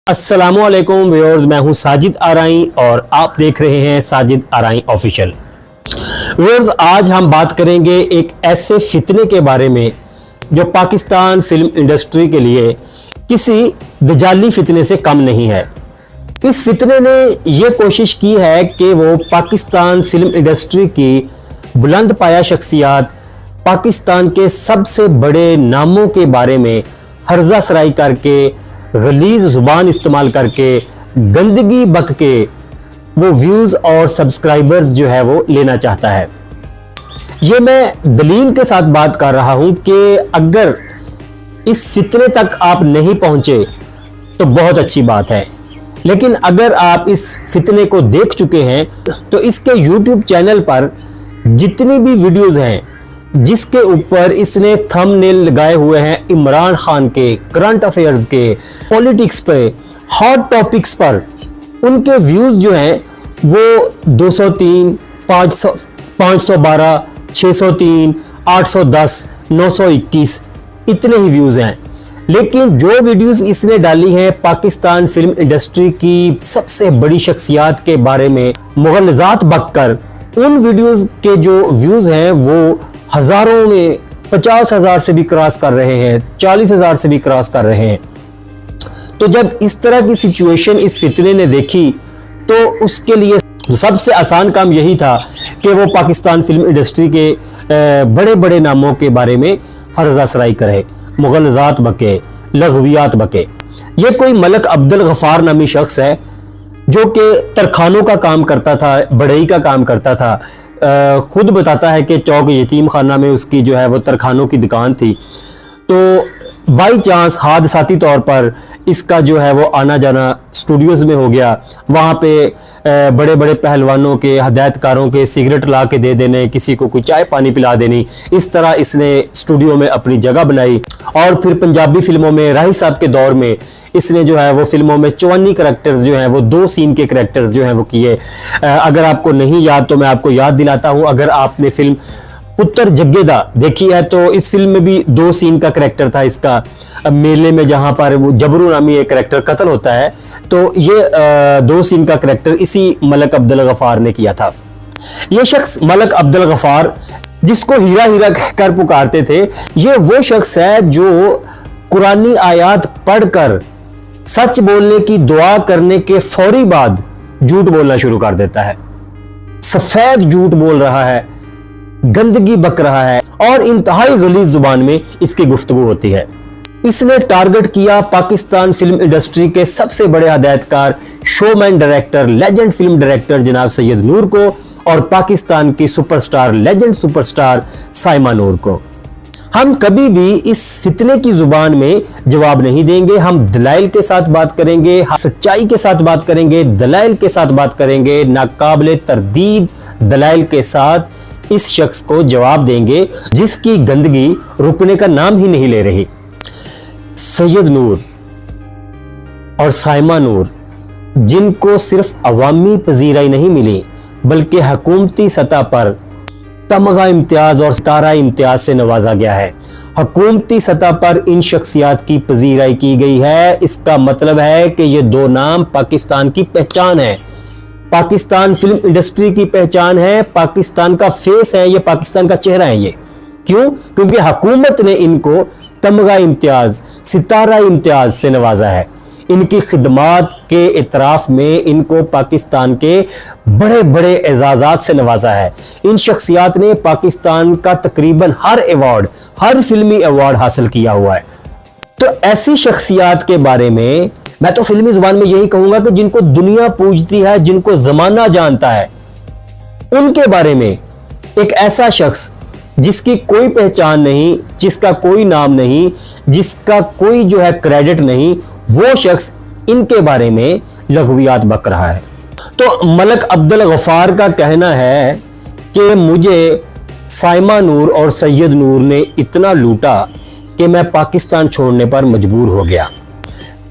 अस्सलामुअलैकुम व्यूअर्स, मैं हूं साजिद आराई और आप देख रहे हैं साजिद आराई ऑफिशियल। व्यूअर्स, आज हम बात करेंगे एक ऐसे फितने के बारे में जो पाकिस्तान फिल्म इंडस्ट्री के लिए किसी दजाली फितने से कम नहीं है। इस फितने ने यह कोशिश की है कि वो पाकिस्तान फिल्म इंडस्ट्री की बुलंद पाया शख्सियात, पाकिस्तान के सबसे बड़े नामों के बारे में हर्जा सराई करके, गलीज जुबान इस्तेमाल करके, गंदगी बक के वो व्यूज और सब्सक्राइबर्स जो है वो लेना चाहता है। ये मैं दलील के साथ बात कर रहा हूं कि अगर इस फितने तक आप नहीं पहुंचे तो बहुत अच्छी बात है, लेकिन अगर आप इस फितने को देख चुके हैं तो इसके YouTube चैनल पर जितनी भी वीडियोस हैं जिसके ऊपर इसने थंबनेल लगाए हुए हैं इमरान खान के, करंट अफेयर्स के, पॉलिटिक्स पे, हॉट टॉपिक्स पर, उनके व्यूज जो हैं वो 203, 512, 603, 810, 921 इतने ही व्यूज हैं। लेकिन जो वीडियोस इसने डाली हैं पाकिस्तान फिल्म इंडस्ट्री की सबसे बड़ी शख्सियात के बारे में मुगलजात बककर, उन वीडियोस के जो व्यूज हैं वो हजारों में 50,000 से भी क्रॉस कर रहे हैं, 40,000 से भी क्रॉस कर रहे हैं। तो जब इस तरह की सिचुएशन इस फितने ने देखी तो उसके लिए सबसे आसान काम यही था कि वो पाकिस्तान फिल्म इंडस्ट्री के बड़े बड़े नामों के बारे में हर्जा सराई करे, मुगलजात बके, लघवियात बके। ये कोई मलक अब्दुल गफार नामी शख्स है जो कि तरखानों का काम करता था, बढ़ई का काम करता था। खुद बताता है कि चौक यतीम खाना में उसकी जो है वो तरखानों की दुकान थी। तो बाई चांस हादसाती तौर पर इसका जो है वो आना जाना स्टूडियोज में हो गया। वहाँ पे बड़े बड़े पहलवानों के, हदायतकारों के सिगरेट ला के दे देने, किसी को कोई चाय पानी पिला देनी, इस तरह इसने स्टूडियो में अपनी जगह बनाई। और फिर पंजाबी फिल्मों में राही साहब के दौर में इसने जो है वो फिल्मों में 54 करैक्टर्स जो हैं वो 2 सीन के करैक्टर्स जो हैं वो किए। अगर आपको नहीं याद तो मैं आपको याद दिलाता हूं। अगर आपने फिल्म पुत्र जग्गेदा देखी है तो इस फिल्म में भी 2 सीन का करैक्टर था इसका। मेले में जहां पर वो जबरू नामी एक करैक्टर कत्ल होता है, तो ये 2 सीन का करैक्टर इसी मलक अब्दुल गफार ने किया था। ये शख्स मलक अब्दुल गफार, जिसको हीरा हीरा कहकर पुकारते थे, ये वो शख्स है जो कुरानी आयात पढ़कर सच बोलने की दुआ करने के फौरी बाद झूठ बोलना शुरू कर देता है। सफेद झूठ बोल रहा है, गंदगी बक रहा है और इंतहाई गलीज जुबान में इसकी गुफ्तगू होती है। इसने टारगेट किया पाकिस्तान फिल्म इंडस्ट्री के सबसे बड़े हदायतकार, showman director, legend film director जनाब सैयद नूर को और पाकिस्तान की superstar, legend superstar Saima Noor को। हम कभी भी इस फितने की जुबान में जवाब नहीं देंगे। हम दलाइल के साथ बात करेंगे, सच्चाई के साथ बात करेंगे, दलाइल के साथ बात करेंगे, नाकाबिले तरदीद दलाइल के साथ इस शख्स को जवाब देंगे जिसकी गंदगी रुकने का नाम ही नहीं ले रही। सैयद नूर और साइमा नूर, जिनको सिर्फ अवामी पजीराई नहीं मिली बल्कि हुकूमती सतह पर तमगा इम्तियाज और सितारा इम्तियाज से नवाजा गया है। हुकूमती सतह पर इन शख्सियात की पजीराई की गई है। इसका मतलब है कि ये 2 नाम पाकिस्तान की पहचान है, पाकिस्तान फिल्म इंडस्ट्री की पहचान है, पाकिस्तान का फेस है, ये पाकिस्तान का चेहरा है। ये क्यों? क्योंकि हुकूमत ने इनको तमगा इम्तियाज, सितारा इम्तियाज से नवाजा है। इनकी खिदमात के इतराफ में इनको पाकिस्तान के बड़े बड़े एजाजात से नवाजा है। इन शख्सियात ने पाकिस्तान का तकरीबन हर अवार्ड, हर फिल्मी अवार्ड हासिल किया हुआ है। तो ऐसी शख्सियात के बारे में मैं तो फिल्मी जुबान में यही कहूंगा कि जिनको दुनिया पूजती है, जिनको जमाना जानता है, उनके बारे में एक ऐसा शख्स जिसकी कोई पहचान नहीं, जिसका कोई नाम नहीं, जिसका कोई जो है क्रेडिट नहीं, वो शख्स इनके बारे में लघवियात बक रहा है। तो मलक अब्दुल गफार का कहना है कि मुझे साइमा नूर और सैयद नूर ने इतना लूटा कि मैं पाकिस्तान छोड़ने पर मजबूर हो गया।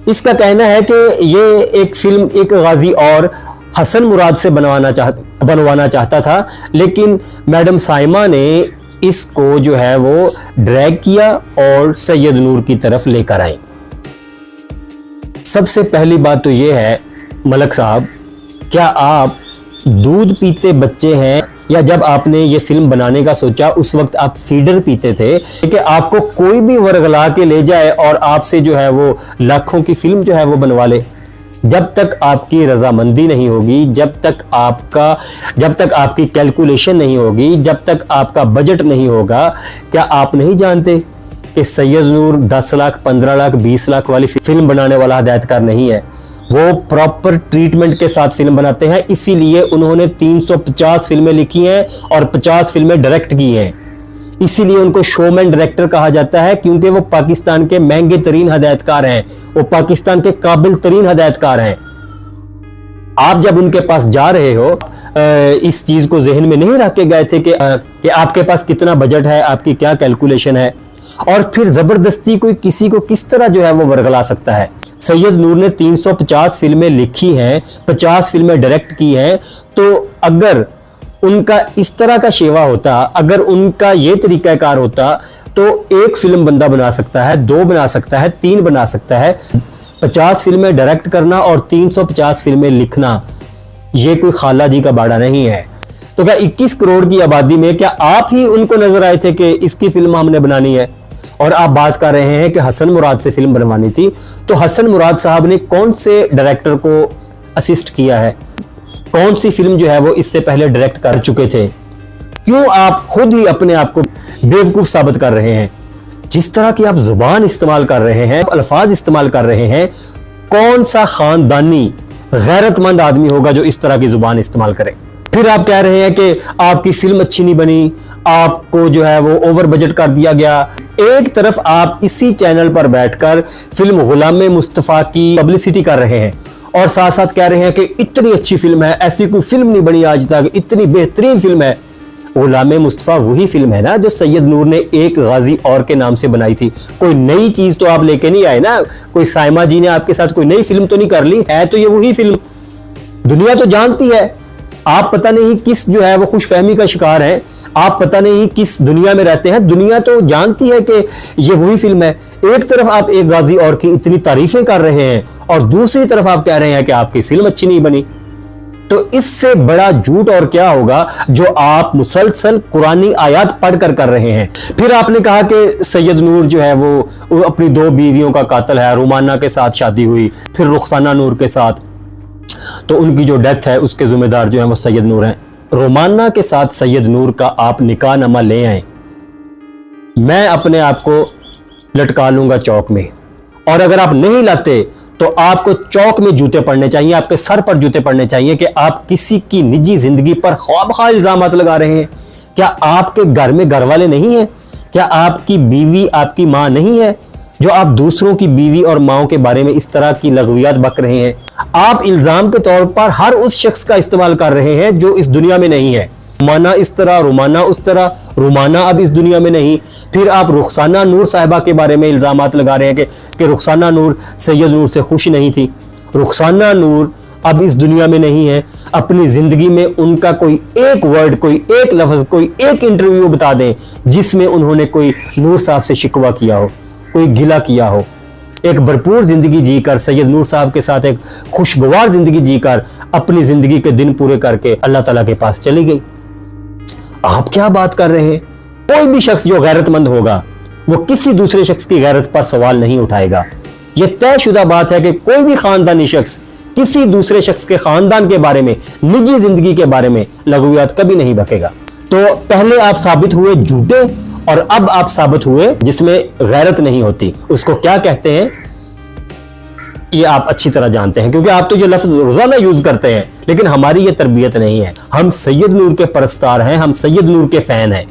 इसका कहना है कि ये एक फिल्म एक गाजी और हसन मुराद से बनवाना चाहता था, लेकिन मैडम साइमा ने इसको जो है वो ड्रैग किया और सैयद नूर की तरफ लेकर आई। सबसे पहली बात तो ये है मलक साहब, क्या आप दूध पीते बच्चे हैं, या जब आपने ये फिल्म बनाने का सोचा उस वक्त आप सीडर पीते थे कि आपको कोई भी वरगला के ले जाए और आपसे जो है वो लाखों की फिल्म जो है वो बनवा ले? जब तक आपकी रजामंदी नहीं होगी, जब तक आपकी कैलकुलेशन नहीं होगी, जब तक आपका बजट नहीं होगा, क्या आप नहीं जानते कि सैयद नूर 10 लाख 15 लाख 20 लाख वाली फिल्म बनाने वाला हिदायतकार नहीं है। वो प्रॉपर ट्रीटमेंट के साथ फिल्म बनाते हैं, इसीलिए उन्होंने 350 फिल्में लिखी हैं और 50 फिल्में डायरेक्ट की हैं। इसीलिए उनको शोमैन डायरेक्टर कहा जाता है, क्योंकि वो पाकिस्तान के महंगे तरीन हिदायतकार हैं, वो पाकिस्तान के काबिल तरीन हिदायतकार हैं। आप जब उनके पास जा रहे हो, इस चीज को जहन में नहीं रख के गए थे कि आपके पास कितना बजट है, आपकी क्या कैलकुलेशन है, और फिर जबरदस्ती कोई किसी को किस तरह जो है वो वरगला सकता है। सैयद नूर ने 350 फिल्में लिखी हैं, 50 फिल्में डायरेक्ट की हैं, तो अगर उनका इस तरह का शेवा होता, अगर उनका ये तरीकाकार होता, तो एक फिल्म बंदा बना सकता है, 2 बना सकता है, 3 बना सकता है। 50 फिल्में डायरेक्ट करना और 350 फिल्में लिखना, ये कोई खाला जी का बाड़ा नहीं है। तो क्या 21 करोड़ की आबादी में क्या आप ही उनको नजर आए थे कि इसकी फिल्म हमने बनानी है? और आप बात कर रहे हैं कि हसन मुराद से फिल्म बनवानी थी, तो हसन मुराद साहब ने कौन से डायरेक्टर को असिस्ट किया है? कौन सी फिल्म जो है वो इससे पहले डायरेक्ट कर चुके थे? क्यों आप खुद ही अपने आप को बेवकूफ साबित कर रहे हैं? जिस तरह की आप जुबान इस्तेमाल कर रहे हैं, अल्फाज इस्तेमाल कर रहे हैं, कौन सा खानदानी गैरतमंद आदमी होगा जो इस तरह की जुबान इस्तेमाल करे? फिर आप कह रहे हैं कि आपकी फिल्म अच्छी नहीं बनी, आपको जो है वो ओवर बजट कर दिया गया। एक तरफ आप इसी चैनल पर बैठकर फिल्म गुलाम मुस्तफा की पब्लिसिटी कर रहे हैं और साथ साथ कह रहे हैं कि इतनी अच्छी फिल्म है, ऐसी कोई फिल्म नहीं बनी आज तक, इतनी बेहतरीन फिल्म है। गुलाम मुस्तफा वही फिल्म है ना जो सैयद नूर ने एक गाजी और के नाम से बनाई थी। कोई नई चीज तो आप लेके नहीं आए ना, कोई साइमा जी ने आपके साथ कोई नई फिल्म तो नहीं कर ली है, तो ये वही फिल्म दुनिया तो जानती है। आप पता नहीं किस जो है वो खुशफहमी का शिकार है, आप पता नहीं किस दुनिया में रहते हैं, दुनिया तो जानती है कि ये वही फिल्म है। एक तरफ आप एक गाजी और की इतनी तारीफें कर रहे हैं और दूसरी तरफ आप कह रहे हैं कि आपकी फिल्म अच्छी नहीं बनी। तो इससे बड़ा झूठ और क्या होगा जो आप मुसलसल कुरानी आयत पढ़कर कर रहे हैं। फिर आपने कहा कि सैयद नूर जो है वो अपनी 2 बीवियों का कातिल है, रुमाना के साथ शादी हुई, फिर रुखसाना नूर के साथ, तो उनकी जो डेथ है उसके जिम्मेदार जो है वो सैयद नूर हैं। रोमाना के साथ सैयद नूर का आप निकाह नमा ले आए, मैं अपने आप को लटका लूंगा चौक में, और अगर आप नहीं लाते तो आपको चौक में जूते पड़ने चाहिए, आपके सर पर जूते पड़ने चाहिए कि आप किसी की निजी जिंदगी पर ख्वाबखा इल्जामात लगा रहे हैं। क्या आपके घर में घर वाले नहीं हैं? क्या आपकी बीवी आपकी मां नहीं है जो आप दूसरों की बीवी और माओं के बारे में इस तरह की लघवियात बक रहे हैं? आप इल्जाम के तौर पर हर उस शख्स का इस्तेमाल कर रहे हैं जो इस दुनिया में नहीं है। रुमाना इस तरह, रुमाना उस तरह, रुमाना अब इस दुनिया में नहीं। फिर आप रुखसाना नूर साहिबा के बारे में इल्जामात लगा रहे हैं कि रुखसाना नूर सैयद नूर से खुश नहीं थी। रुखसाना नूर अब इस दुनिया में नहीं है। अपनी जिंदगी में उनका कोई एक वर्ड, कोई एक लफ्ज, कोई एक इंटरव्यू बता दें जिसमें उन्होंने कोई नूर साहब से शिकवा किया हो, कोई गिला किया हो। एक भरपूर जिंदगी जीकर सैयद नूर साहब के साथ एक खुशगवार जिंदगी जीकर अपनी जिंदगी के दिन पूरे करके अल्लाह ताला के पास चली गई। आप क्या बात कर रहे हैं? कोई भी शख्स जो गैरतमंद होगा वो किसी दूसरे शख्स की गैरत पर सवाल नहीं उठाएगा। यह तयशुदा बात है कि कोई भी खानदानी शख्स किसी दूसरे शख्स के खानदान के बारे में, निजी जिंदगी के बारे में लघुयात कभी नहीं बकेगा। तो पहले आप साबित हुए झूठे और अब आप साबित हुए जिसमें गैरत नहीं होती। उसको क्या कहते हैं ये आप अच्छी तरह जानते हैं, क्योंकि आप तो ये लफ्ज रोजाना यूज करते हैं, लेकिन हमारी ये तरबियत नहीं है। हम सैयद नूर के परस्तार हैं, हम सैयद नूर के फैन हैं।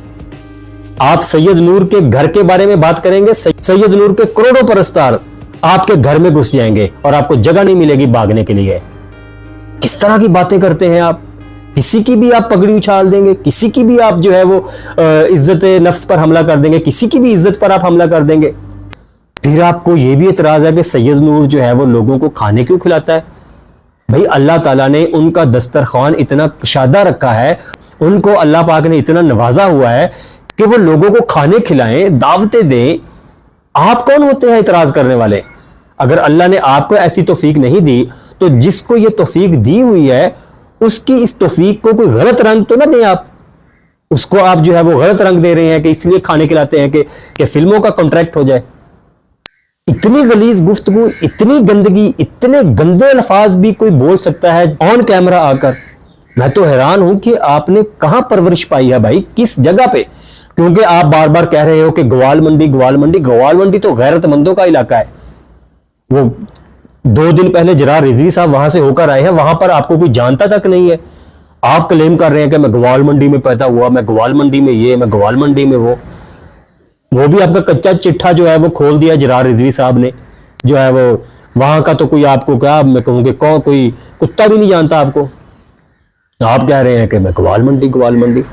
आप सैयद नूर के घर के बारे में बात करेंगे, सैयद नूर के करोड़ों परस्तार आपके घर में घुस जाएंगे और आपको जगह नहीं मिलेगी भागने के लिए। किस तरह की बातें करते हैं आप? किसी की भी आप पगड़ी उछाल देंगे, किसी की भी आप जो है वो इज्जत नफ्स पर हमला कर देंगे, किसी की भी इज्जत पर आप हमला कर देंगे। फिर आपको यह भी एतराज है कि सैयद नूर जो है वो लोगों को खाने क्यों खिलाता है? भाई अल्लाह ताला ने उनका दस्तरखान इतना शादा रखा है, उनको अल्लाह पाक ने इतना नवाजा हुआ है कि वो लोगों को खाने खिलाएं, दावतें दें। आप कौन होते हैं एतराज करने वाले? अगर अल्लाह ने आपको ऐसी तौफीक नहीं दी तो जिसको ये तौफीक दी हुई है उसकी इस तौफीक को कोई गलत रंग तो ना दें आप। उसको आप जो है वो गलत रंग दे रहे हैं कि इसलिए खाने खिलाते हैं कि फिल्मों का कॉन्ट्रैक्ट हो जाए। इतनी गलीज गुफ्तगू, इतनी गंदगी, इतने गंदे अल्फाज भी कोई बोल सकता है ऑन कैमरा आकर। मैं तो हैरान हूं कि आपने कहां परवरिश पाई है भाई, किस जगह पे। क्योंकि आप बार बार कह रहे हो कि ग्वाल मंडी ग्वाल मंडी, ग्वाल मंडी तो गैरतमंदों का इलाका है। वो 2 दिन पहले जरार रिजवी साहब वहां से होकर आए हैं, वहां पर आपको कोई जानता तक नहीं है। आप क्लेम कर रहे हैं कि मैं ग्वाल मंडी में पैदा हुआ, मैं ग्वाल मंडी में ये, मैं ग्वाल मंडी में वो भी आपका कच्चा चिट्ठा जो है वो खोल दिया जरार रिजवी साहब ने, जो है वो वहां का तो कोई आपको क्या मैं कहूँ कि कोई कुत्ता भी नहीं जानता आपको। आप कह रहे हैं कि मैं ग्वाल मंडी ग्वाल मंडी।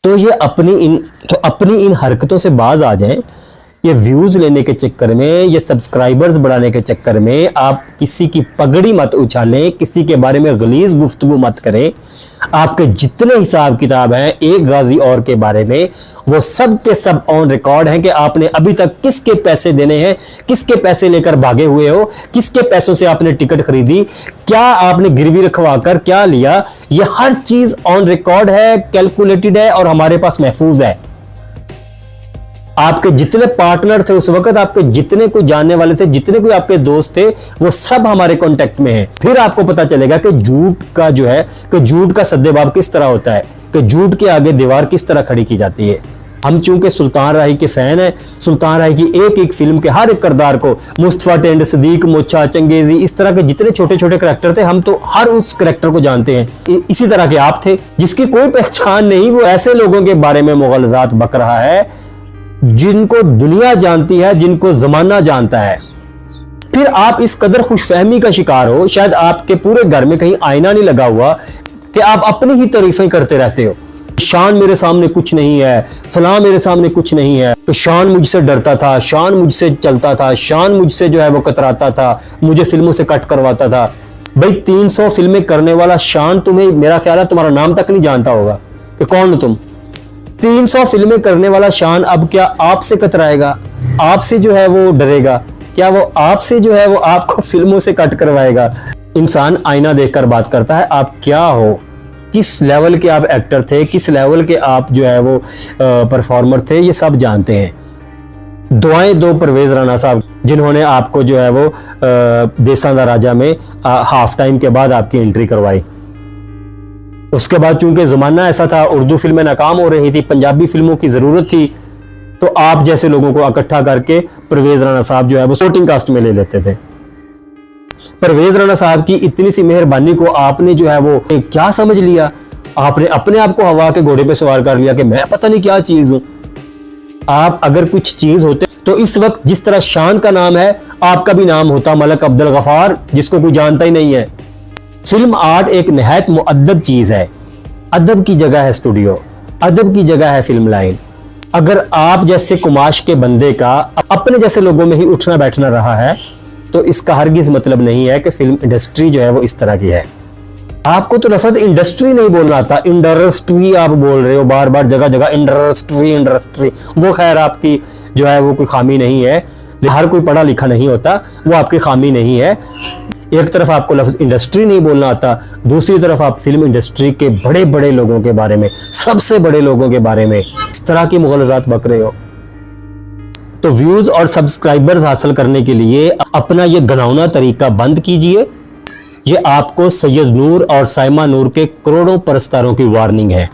तो ये अपनी इन हरकतों से बाज आ जाएं। ये व्यूज लेने के चक्कर में, ये सब्सक्राइबर्स बढ़ाने के चक्कर में आप किसी की पगड़ी मत उछालें, किसी के बारे में गलीज गुफ्तगू मत करें। आपके जितने हिसाब किताब हैं एक गाजी और के बारे में, वो सब के सब ऑन रिकॉर्ड हैं कि आपने अभी तक किसके पैसे देने हैं, किसके पैसे लेकर भागे हुए हो, किसके पैसों से आपने टिकट खरीदी, क्या आपने गिरवी रखवाकर क्या लिया। ये हर चीज ऑन रिकॉर्ड है, कैलकुलेटेड है और हमारे पास महफूज है। आपके जितने पार्टनर थे उस वक्त, आपके जितने कोई जानने वाले थे, जितने कोई आपके दोस्त थे, वो सब हमारे कांटेक्ट में हैं। फिर आपको पता चलेगा कि झूठ का जो है कि झूठ का सद्देबाब किस तरह होता है, कि झूठ के आगे दीवार किस तरह खड़ी की जाती है। हम चूंकि सुल्तान राही के फैन हैं, सुल्तान राही की एक एक फिल्म के हर एक किरदार को, मुस्तफा टेंड, सदीक मोचा, चंगेजी, इस तरह के जितने छोटे छोटे करैक्टर थे, हम तो हर उस करैक्टर को जानते हैं। इसी तरह के आप थे जिसकी कोई पहचान नहीं, वो ऐसे लोगों के बारे में मुगलजात बक रहा है जिनको दुनिया जानती है, जिनको जमाना जानता है। फिर आप इस कदर खुशफहमी का शिकार हो, शायद आपके पूरे घर में कहीं आईना नहीं लगा हुआ, कि आप अपनी ही तारीफें करते रहते हो। शान मेरे सामने कुछ नहीं है, फलां मेरे सामने कुछ नहीं है, तो शान मुझसे डरता था, शान मुझसे चलता था, शान मुझसे जो है वो कतराता था, मुझे फिल्मों से कट करवाता था। भाई 300 फिल्में करने वाला शान तुम्हें, मेरा ख्याल है तुम्हारा नाम तक नहीं जानता होगा कि कौन हो तुम। 300 फिल्में करने वाला शान अब क्या आपसे कतराएगा, आपसे जो है वो डरेगा? क्या वो आपसे जो है वो आपको फिल्मों से कट करवाएगा? इंसान आईना देखकर बात करता है। आप क्या हो, किस लेवल के आप एक्टर थे, किस लेवल के आप जो है वो परफॉर्मर थे, ये सब जानते हैं। दुआएं दो परवेज राणा साहब, जिन्होंने आपको जो है वो देसां दा राजा में हाफ टाइम के बाद आपकी एंट्री करवाई। उसके बाद चूंकि जमाना ऐसा था, उर्दू फिल्में नाकाम हो रही थी, पंजाबी फिल्मों की जरूरत थी, तो आप जैसे लोगों को इकट्ठा करके परवेज राणा साहब जो है वो सपोर्टिंग कास्ट में ले लेते थे। परवेज राणा साहब की इतनी सी मेहरबानी को आपने जो है वो क्या समझ लिया? आपने अपने आप को हवा के घोड़े पे सवार कर लिया कि मैं पता नहीं क्या चीज हूं। आप अगर कुछ चीज होते तो इस वक्त जिस तरह शान का नाम है, आपका भी नाम होता मलक अब्दुल गफार, जिसको कोई जानता ही नहीं है। फिल्म आर्ट एक निहायत मुअद्दब चीज है। अदब की जगह है स्टूडियो, अदब की जगह है फिल्म लाइन। अगर आप जैसे कुमाश के बंदे का अपने जैसे लोगों में ही उठना बैठना रहा है, तो इसका हरगिज मतलब नहीं है कि फिल्म इंडस्ट्री जो है वो इस तरह की है। आपको तो लफ्ज इंडस्ट्री नहीं बोलना आता, इंडस्ट्री आप बोल रहे हो बार बार, जगह जगह इंडस्ट्री इंडस्ट्री। वो खैर आपकी जो है वो कोई खामी नहीं है, हर कोई पढ़ा लिखा नहीं होता, वो आपकी खामी नहीं है। एक तरफ आपको लफ्ज इंडस्ट्री नहीं बोलना आता, दूसरी तरफ आप फिल्म इंडस्ट्री के बड़े बड़े लोगों के बारे में, सबसे बड़े लोगों के बारे में इस तरह की मुगलजात बक रहे हो। तो व्यूज और सब्सक्राइबर्स हासिल करने के लिए अपना ये घिनौना तरीका बंद कीजिए। ये आपको सैयद नूर और साइमा नूर के करोड़ों परस्तारों की वार्निंग है।